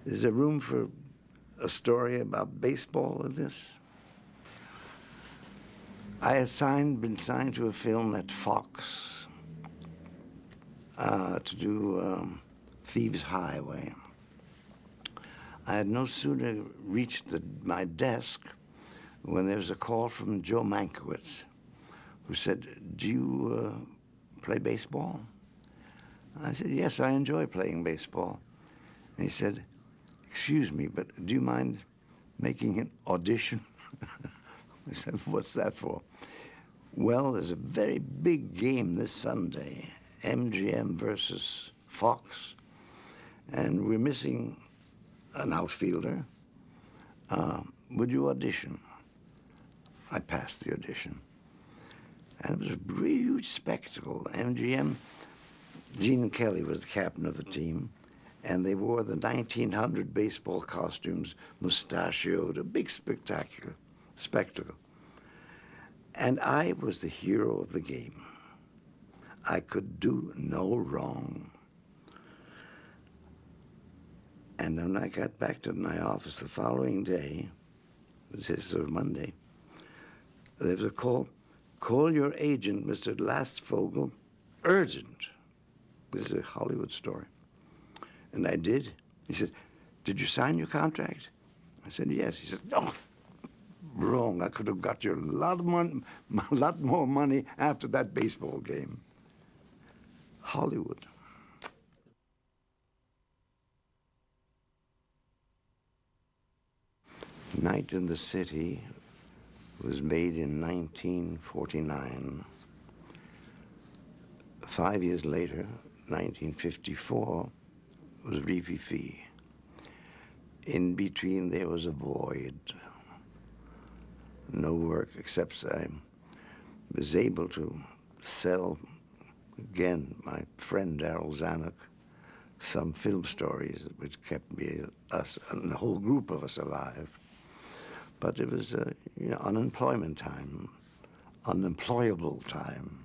Is there room for a story about baseball in this? I had been signed to a film at Fox to do Thieves Highway. I had no sooner reached my desk when there was a call from Joe Mankiewicz, who said, "Do you play baseball?" I said, "Yes, I enjoy playing baseball." And he said, "Excuse me, but do you mind making an audition?" I said, "What's that for?" "Well, there's a very big game this Sunday, MGM versus Fox, and we're missing an outfielder. Would you audition?" I passed the audition. And it was a huge spectacle. MGM, Gene Kelly was the captain of the team, and they wore the 1900 baseball costumes, mustachioed, a big spectacle. And I was the hero of the game. I could do no wrong. And when I got back to my office the following day, it was his sort of Monday, there was a call. "Call your agent, Mr. Lastfogel, urgent." This is a Hollywood story. And I did. He said, "Did you sign your contract?" I said, "Yes." He said, "Oh, wrong. I could have got you a lot more money after that baseball game." Hollywood. Night in the City was made in 1949. 5 years later, 1954, was Rififi. In between, there was a void. No work, except I was able to sell, again, my friend Darryl Zanuck, some film stories which kept us, and a whole group of us alive. But it was unemployment time, unemployable time.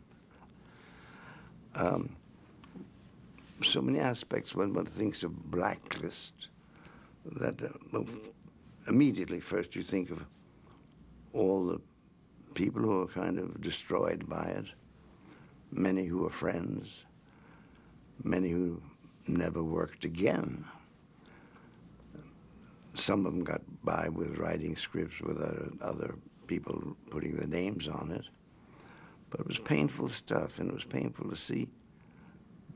So many aspects when one thinks of Blacklist, that immediately first you think of all the people who were kind of destroyed by it, many who were friends, many who never worked again. Some of them got by with writing scripts with other people putting their names on it. But it was painful stuff, and it was painful to see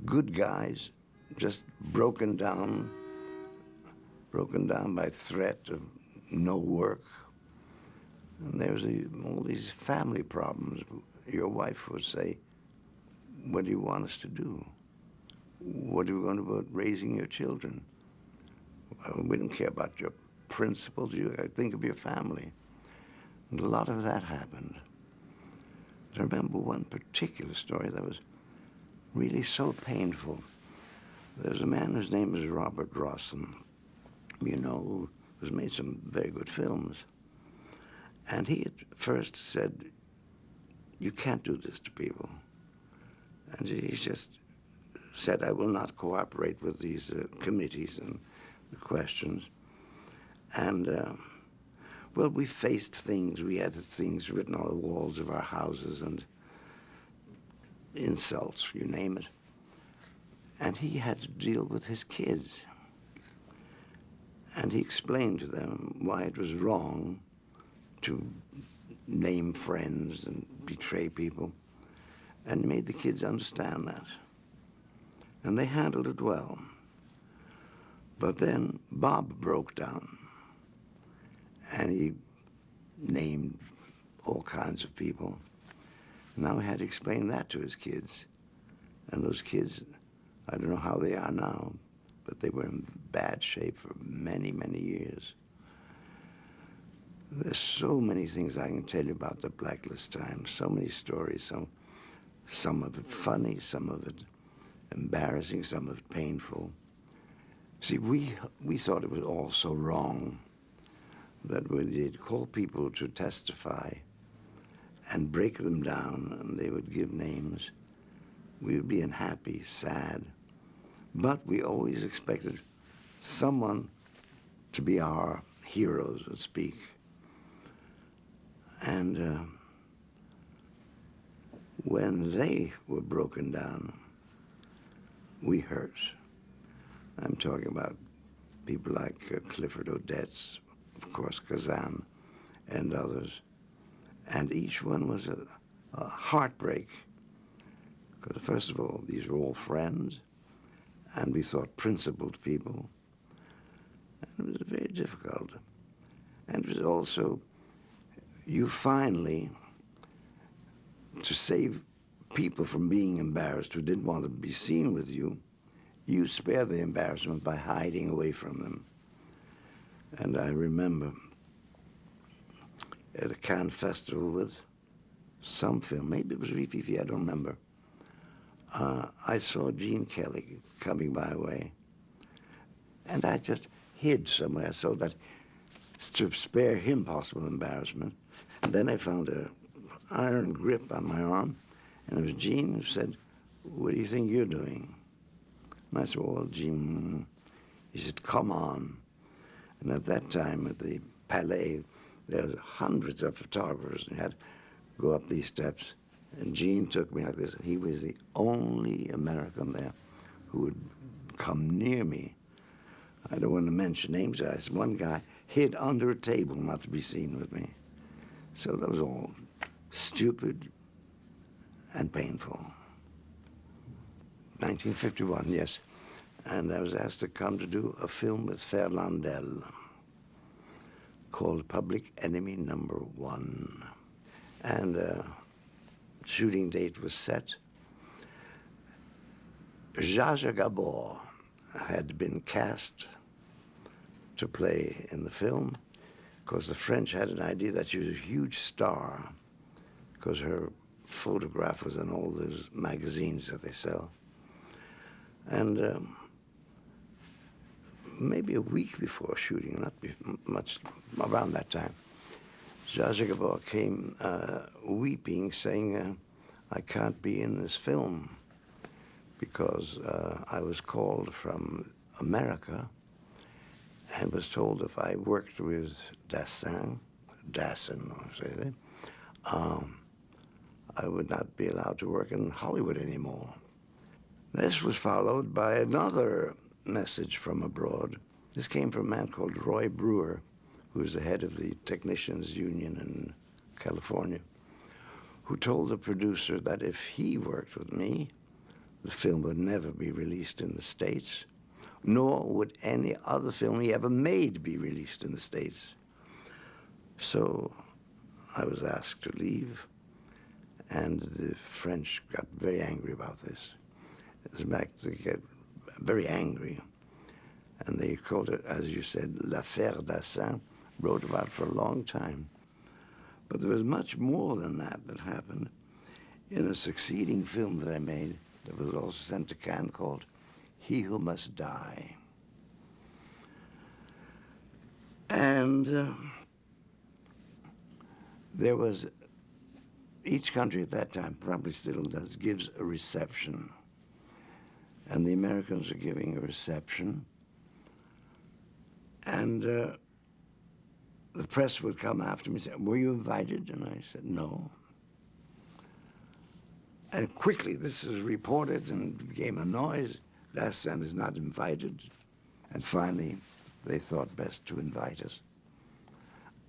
good guys just broken down by threat of no work. And there was all these family problems. Your wife would say, "What do you want us to do? What are we going to do about raising your children? We don't care about your principles. You think of your family." And a lot of that happened. I remember one particular story that was really so painful. There's a man whose name is Robert Rossen, who's made some very good films. And he at first said, "You can't do this to people." And he just said, "I will not cooperate with these committees and the questions." And, we faced things. We had things written on the walls of our houses and insults, you name it. And he had to deal with his kids. And he explained to them why it was wrong to name friends and betray people, and made the kids understand that. And they handled it well. But then Bob broke down, and he named all kinds of people. Now he had to explain that to his kids. And those kids, I don't know how they are now, but they were in bad shape for many, many years. There's so many things I can tell you about the Blacklist time, so many stories, some of it funny, some of it embarrassing, some of it painful. See, we thought it was all so wrong that when they'd call people to testify and break them down, and they would give names, we would be unhappy, sad. But we always expected someone to be our heroes, so to speak. And when they were broken down, we hurt. I'm talking about people like Clifford Odets, of course, Kazan, and others. And each one was a heartbreak. Because first of all, these were all friends, and we thought principled people. And it was very difficult. And it was also, you finally, to save people from being embarrassed who didn't want to be seen with you, you spare the embarrassment by hiding away from them. And I remember at a Cannes festival with some film, maybe it was Rififi, I don't remember, I saw Gene Kelly coming my way, and I just hid somewhere so that to spare him possible embarrassment. And then I found an iron grip on my arm, and it was Gene who said, "What do you think you're doing?" And I said, "Well, Gene," he said, "come on." And at that time at the Palais, there were hundreds of photographers, and you had to go up these steps. And Gene took me like this, and he was the only American there who would come near me. I don't want to mention names. I said, one guy hid under a table not to be seen with me. So that was all stupid and painful. 1951, yes. And I was asked to come to do a film with Fernandel called Public Enemy Number 1. And shooting date was set. Zsa Zsa Gabor had been cast to play in the film because the French had an idea that she was a huge star because her photograph was in all those magazines that they sell. And maybe a week before shooting, not much around that time, Zsa Zsa Gabor came weeping, saying, "I can't be in this film because I was called from America and was told if I worked with Dassin, say they, I would not be allowed to work in Hollywood anymore." This was followed by another message from abroad. This came from a man called Roy Brewer, who was the head of the Technicians Union in California, who told the producer that if he worked with me, the film would never be released in the States, nor would any other film he ever made be released in the States. So I was asked to leave, and the French got very angry about this. As a matter of fact, they get very angry, and they called it, as you said, l'affaire Dassin, wrote about it for a long time. But there was much more than that happened in a succeeding film that I made that was also sent to Cannes called He Who Must Die. And there was, each country at that time, probably still does, gives a reception. And the Americans were giving a reception. And the press would come after me and say, "Were you invited?" And I said, "No." And quickly, this is reported and became a noise. Dassin is not invited. And finally, they thought best to invite us.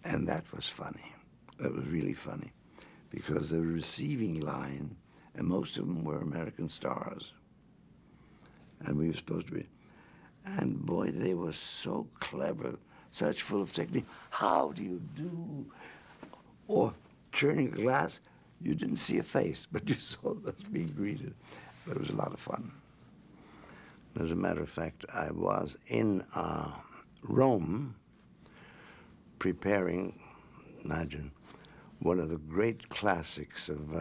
And that was funny. That was really funny. Because the receiving line, and most of them were American stars. And we were supposed to be. And boy, they were so clever, such full of technique. How do you do? Or turning a glass, you didn't see a face, but you saw us being greeted. But it was a lot of fun. As a matter of fact, I was in Rome preparing, imagine, one of the great classics of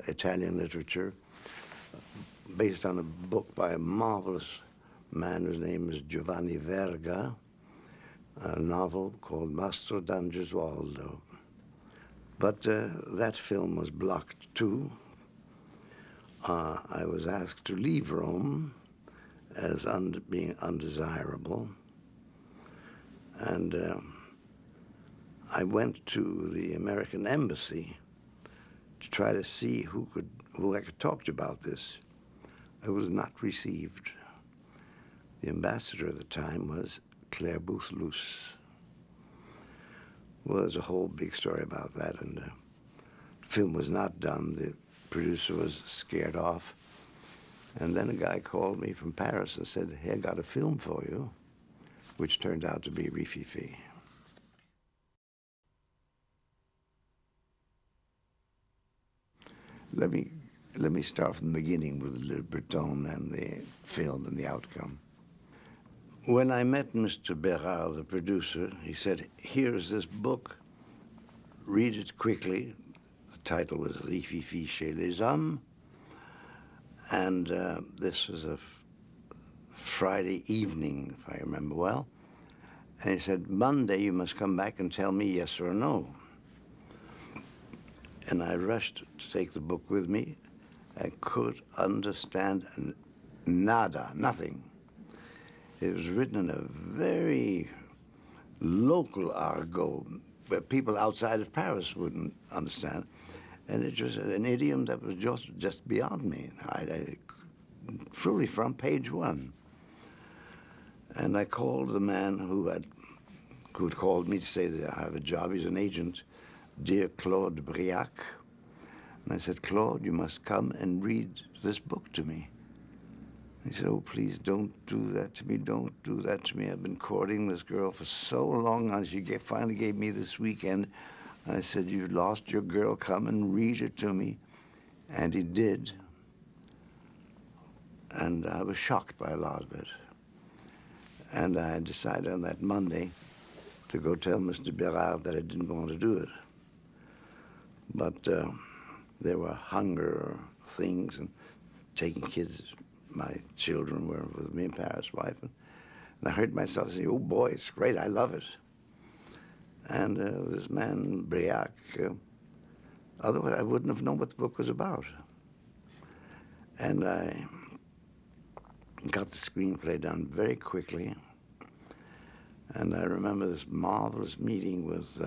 Italian literature, based on a book by a marvelous man whose name is Giovanni Verga, a novel called Mastro Dan Gesualdo. But that film was blocked too. I was asked to leave Rome as being undesirable. And I went to the American embassy to try to see who I could talk to about this. I was not received. The ambassador at the time was Claire Booth-Luce. Well, there's a whole big story about that, and the film was not done. The producer was scared off. And then a guy called me from Paris and said, "Hey, I got a film for you," which turned out to be Rififi. Let me start from the beginning with Le Breton and the film and the outcome. When I met Mr. Bérard, the producer, he said, "Here's this book. Read it quickly." The title was Rififi chez les hommes. And this was a Friday evening, if I remember well. And he said, "Monday you must come back and tell me yes or no." And I rushed to take the book with me. I could understand nada, nothing. It was written in a very local argot that people outside of Paris wouldn't understand. And it was an idiom that was just beyond me. I truly from page one. And I called the man who had called me to say that I have a job. He's an agent, dear Claude Briac. And I said, "Claude, you must come and read this book to me." He said, "Oh, please don't do that to me. Don't do that to me. I've been courting this girl for so long, and she finally gave me this weekend." I said, "You lost your girl. Come and read it to me." And he did. And I was shocked by a lot of it. And I decided on that Monday to go tell Mr. Bérard that I didn't want to do it. But there were hunger things and taking kids. My children were with me in Paris, wife. And I heard myself say, "Oh, boy, it's great. I love it." And this man, Briac, otherwise I wouldn't have known what the book was about. And I got the screenplay done very quickly. And I remember this marvelous meeting with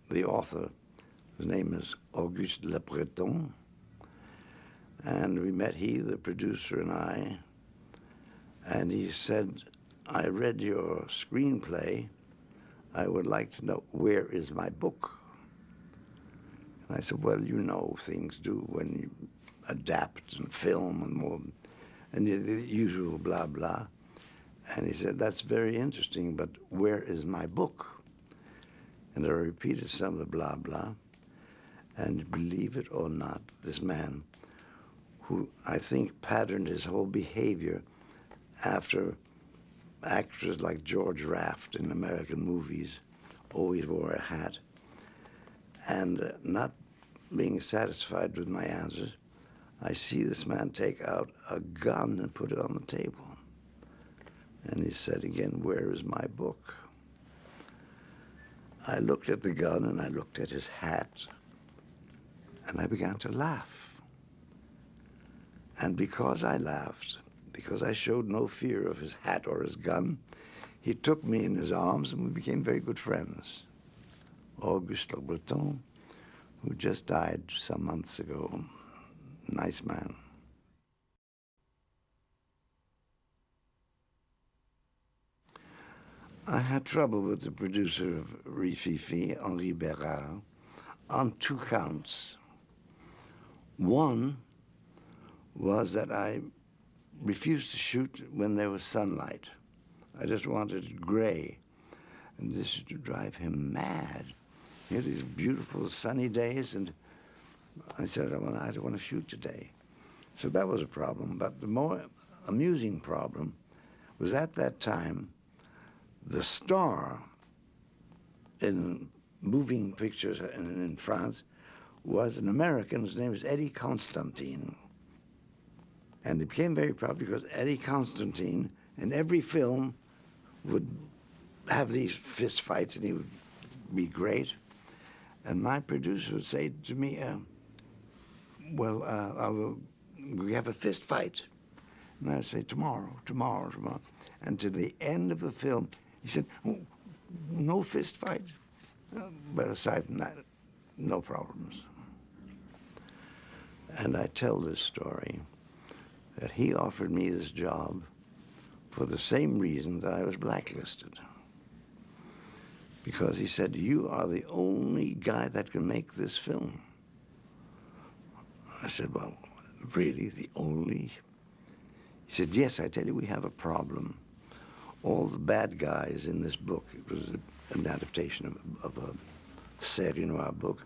the author. His name is Auguste Le Breton. And we met, he, the producer, and I. And he said, "I read your screenplay. I would like to know, where is my book?" And I said, "Well, you know things do when you adapt and film and more, and the usual blah, blah." And he said, "That's very interesting, but where is my book?" And I repeated some of the blah, blah. And believe it or not, this man, who I think patterned his whole behavior after actors like George Raft in American movies, always wore a hat, and not being satisfied with my answers, I see this man take out a gun and put it on the table. And he said again, "Where is my book?" I looked at the gun and I looked at his hat, and I began to laugh. And because I laughed, because I showed no fear of his hat or his gun, he took me in his arms and we became very good friends. Auguste Le Breton, who just died some months ago, nice man. I had trouble with the producer of Rififi, Henri Bérard, on two counts. One was that I refused to shoot when there was sunlight. I just wanted it gray. And this used to drive him mad. He had these beautiful sunny days, and I said, I don't want to shoot today. So that was a problem. But the more amusing problem was at that time, the star in moving pictures in France was an American whose name was Eddie Constantine. And he became very proud because Eddie Constantine, in every film, would have these fist fights, and he would be great. And my producer would say to me, we have a fist fight. And I'd say, tomorrow. And to the end of the film, he said, no fist fight. But aside from that, no problems. And I tell this story that he offered me this job for the same reason that I was blacklisted. Because he said, you are the only guy that can make this film. I said, well, really, the only? He said, yes, I tell you, we have a problem. All the bad guys in this book, it was an adaptation of a série noire book.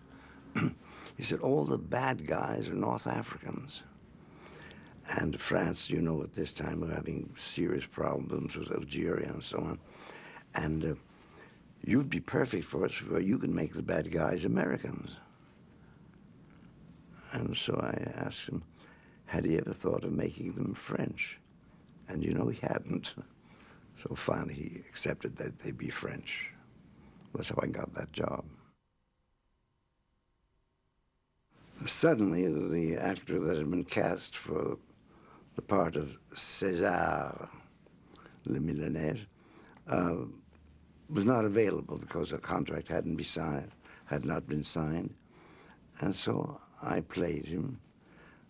He said, all the bad guys are North Africans. And France, you know, at this time, were having serious problems with Algeria and so on. And you'd be perfect for us, where you can make the bad guys Americans. And so I asked him, had he ever thought of making them French? And you know, he hadn't. So finally he accepted that they'd be French. That's how I got that job. Suddenly, the actor that had been cast for the part of César Le Millionnaire was not available because a contract had not been signed. And so I played him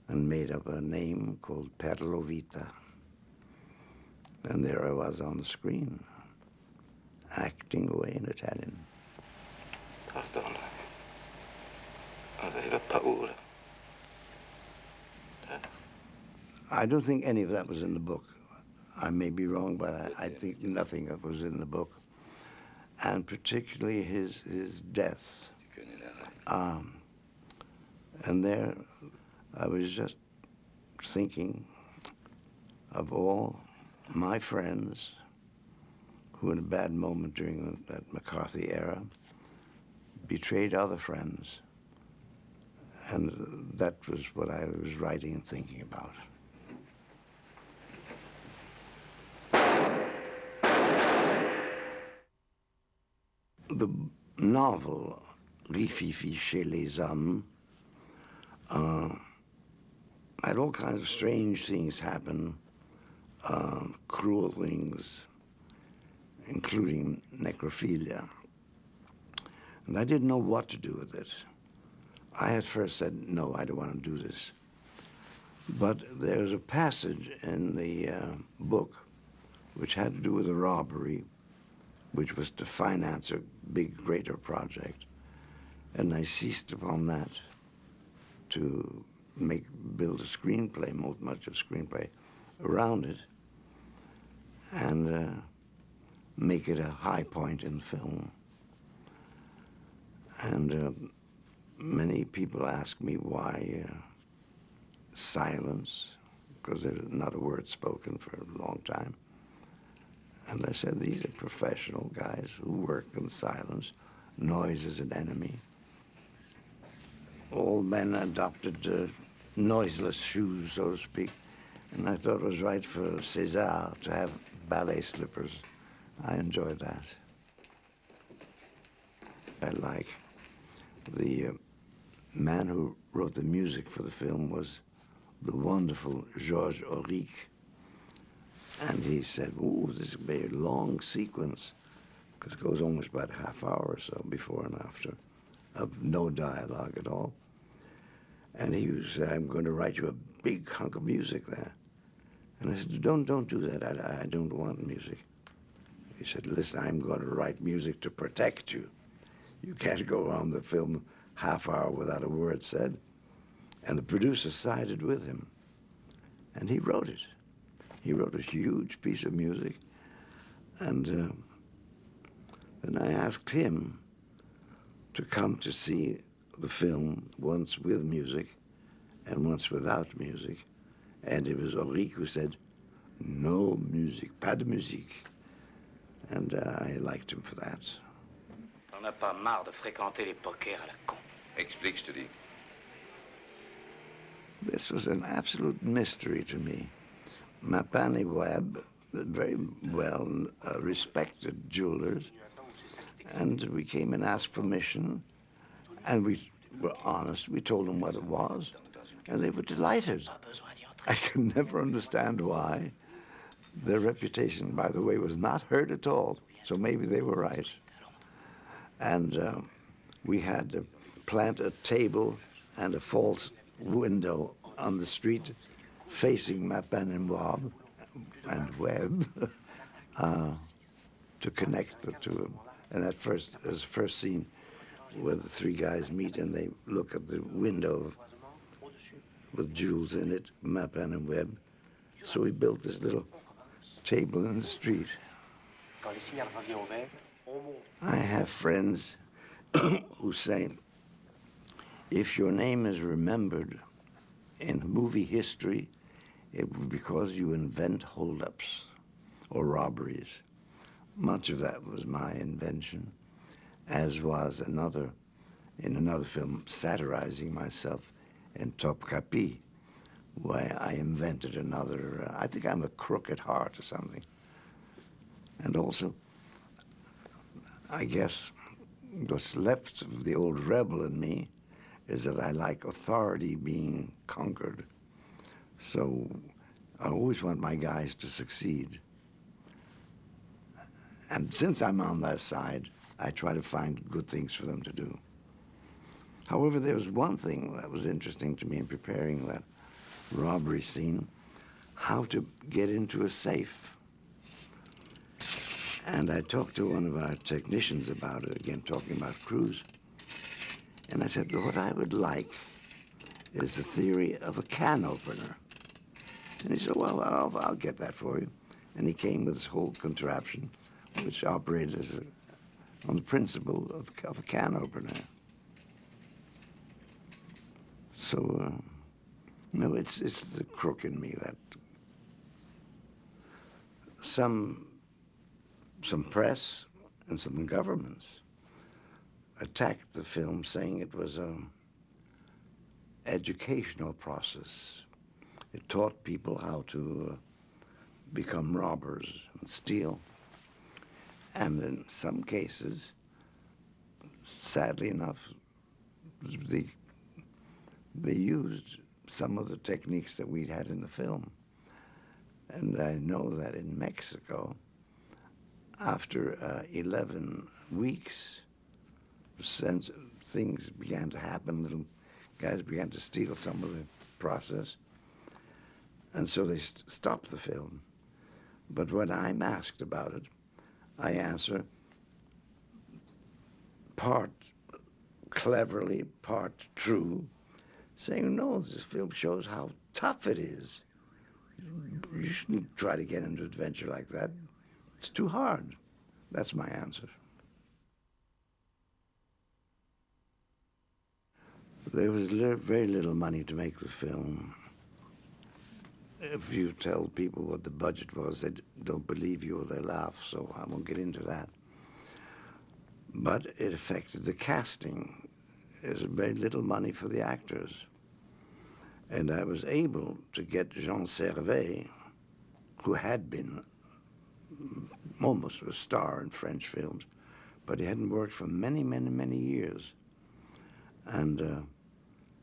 and made up a name called Perlovita. And there I was on the screen, acting away in Italian. Pardon. Aveva paura. I don't think any of that was in the book. I may be wrong, but I think nothing of it was in the book. And particularly his death. And there I was just thinking of all my friends who in a bad moment during that McCarthy era betrayed other friends. And that was what I was writing and thinking about. The novel Rififi chez les hommes had all kinds of strange things happen, cruel things, including necrophilia. And I didn't know what to do with it. I at first said, no, I don't want to do this. But there's a passage in the book which had to do with a robbery, which was to finance a big, greater project. And I seized upon that to build a screenplay, much of a screenplay around it, and make it a high point in the film. And many people ask me why silence, because there's not a word spoken for a long time. And I said, these are professional guys who work in silence. Noise is an enemy. All men adopted noiseless shoes, so to speak. And I thought it was right for César to have ballet slippers. I enjoyed that. I like the man who wrote the music for the film was the wonderful Georges Auric. And he said, ooh, this is a very long sequence, because it goes almost about a half hour or so before and after, of no dialogue at all. And he said, I'm going to write you a big hunk of music there. And I said, don't do that, I don't want music. He said, listen, I'm going to write music to protect you. You can't go on the film half hour without a word said. And the producer sided with him. And he wrote it. He wrote a huge piece of music. And then I asked him to come to see the film once with music and once without music. And it was Auric who said, no music, pas de musique. And I liked him for that. T'en as pas marre de fréquenter les pokers à la con? Explique, je te dis. This was an absolute mystery to me. Mapani Webb, very well respected jewelers, and we came and asked permission, and we were honest. We told them what it was, and they were delighted. I can never understand why. Their reputation, by the way, was not hurt at all, so maybe they were right. And we had to plant a table and a false window on the street facing Mapan and Webb to connect the two of them. And there's the first scene where the three guys meet and they look at the window with Jules in it, Mapan and Webb. So we built this little table in the street. I have friends who say, if your name is remembered in movie history, it will be because you invent holdups or robberies. Much of that was my invention, as was in another film satirizing myself in Top Capi, where I invented another, I think I'm a crook at heart or something. And also, I guess what's left of the old rebel in me is that I like authority being conquered. So I always want my guys to succeed. And since I'm on their side, I try to find good things for them to do. However, there was one thing that was interesting to me in preparing that robbery scene, how to get into a safe. And I talked to one of our technicians about it, again, talking about crews. And I said, what I would like is the theory of a can opener. And he said, well, I'll get that for you. And he came with this whole contraption, which operates on the principle of a can opener. So, no, it's the crook in me that some press and some governments attacked the film, saying it was an educational process. It taught people how to become robbers and steal. And in some cases, sadly enough, they used some of the techniques that we had in the film. And I know that in Mexico, after 11 weeks, things began to happen. Little guys began to steal some of the process. And so they stopped the film. But when I'm asked about it, I answer part cleverly, part true, saying, no, this film shows how tough it is. You shouldn't try to get into an adventure like that. It's too hard. That's my answer. There was very little money to make the film. If you tell people what the budget was, they don't believe you or they laugh, so I won't get into that. But it affected the casting. There's very little money for the actors. And I was able to get Jean Servet, who had been almost a star in French films, but he hadn't worked for many, many, many years. And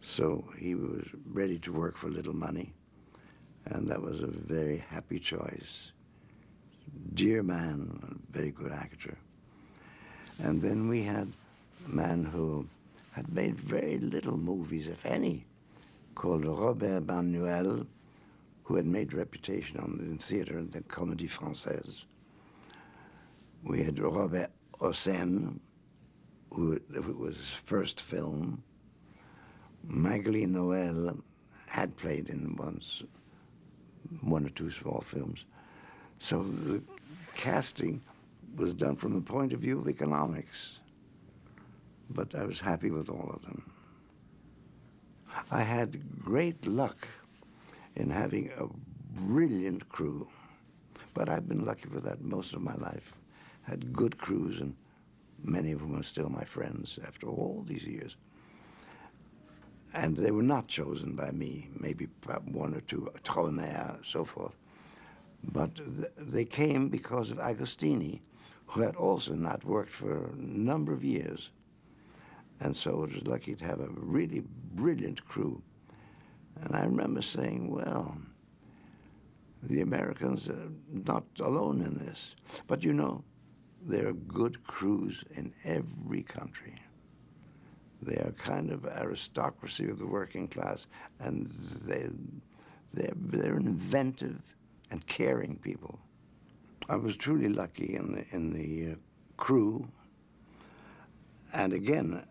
so he was ready to work for little money. And that was a very happy choice. Dear man, a very good actor. And then we had a man who had made very little movies, if any, called Robert Manuel, who had made reputation in theater and the Comédie Française. We had Robert Hossein, who was his first film. Magali Noël had played in one or two small films. So the casting was done from the point of view of economics. But I was happy with all of them. I had great luck in having a brilliant crew. But I've been lucky for that most of my life. Had good crews, and many of them are still my friends after all these years. And they were not chosen by me, maybe one or two, Troner, so forth. But they came because of Agostini, who had also not worked for a number of years. And so it was lucky to have a really brilliant crew. And I remember saying, well, the Americans are not alone in this. But you know, there are good crews in every country. They are kind of aristocracy of the working class, and they're inventive and caring people. I was truly lucky in the crew, and again,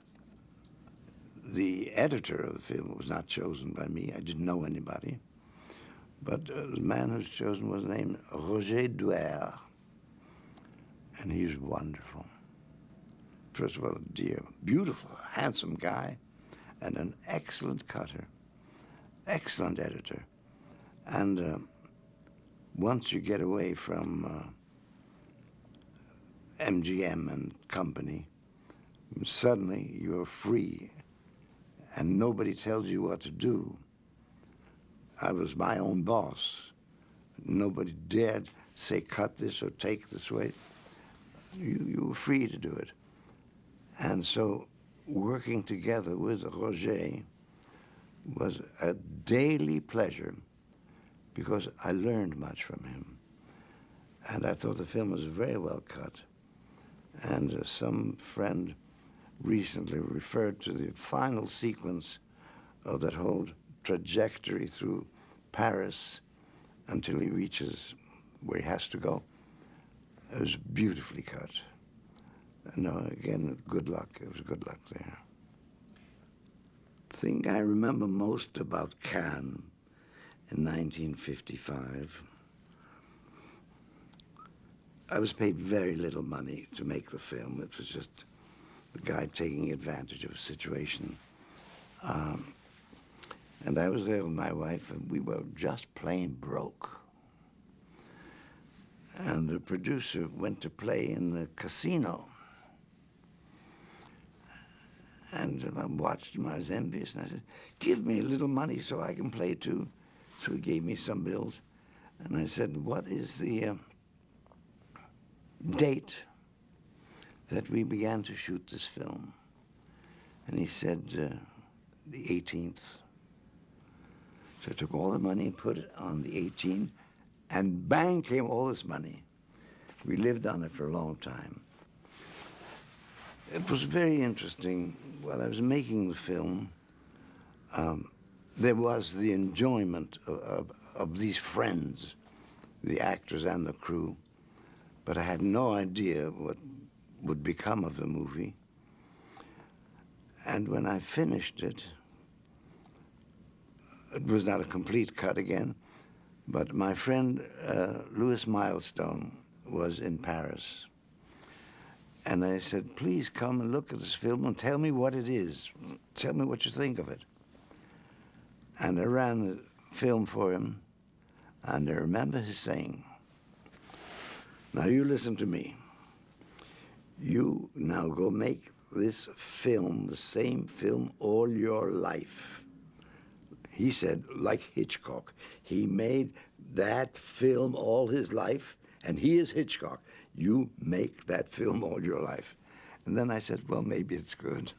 the editor of the film was not chosen by me. I didn't know anybody, but the man who was chosen was named Roger Douer, and he was wonderful. First of all, a dear, beautiful, handsome guy, and an excellent cutter, excellent editor. And once you get away from MGM and company, suddenly you're free, and nobody tells you what to do. I was my own boss. Nobody dared say, cut this or take this way. You were free to do it. And so working together with Roger was a daily pleasure because I learned much from him. And I thought the film was very well cut. And some friend recently referred to the final sequence of that whole trajectory through Paris until he reaches where he has to go. It was beautifully cut. No, again, good luck. It was good luck there. The thing I remember most about Cannes in 1955, I was paid very little money to make the film. It was just the guy taking advantage of a situation. And I was there with my wife, and we were just plain broke. And the producer went to play in the casino. And I watched him, I was envious, and I said, give me a little money so I can play too. So he gave me some bills. And I said, what is the date that we began to shoot this film? And he said, the 18th. So I took all the money and put it on the 18th, and bang came all this money. We lived on it for a long time. It was very interesting. While I was making the film, there was the enjoyment of these friends, the actors and the crew, but I had no idea what would become of the movie. And when I finished it, it was not a complete cut again, but my friend Louis Milestone was in Paris. And I said, please come and look at this film and tell me what it is. Tell me what you think of it. And I ran the film for him, and I remember his saying, now you listen to me. You now go make this film, the same film, all your life. He said, like Hitchcock, he made that film all his life, and he is Hitchcock. You make that film all your life. And then I said, well, maybe it's good.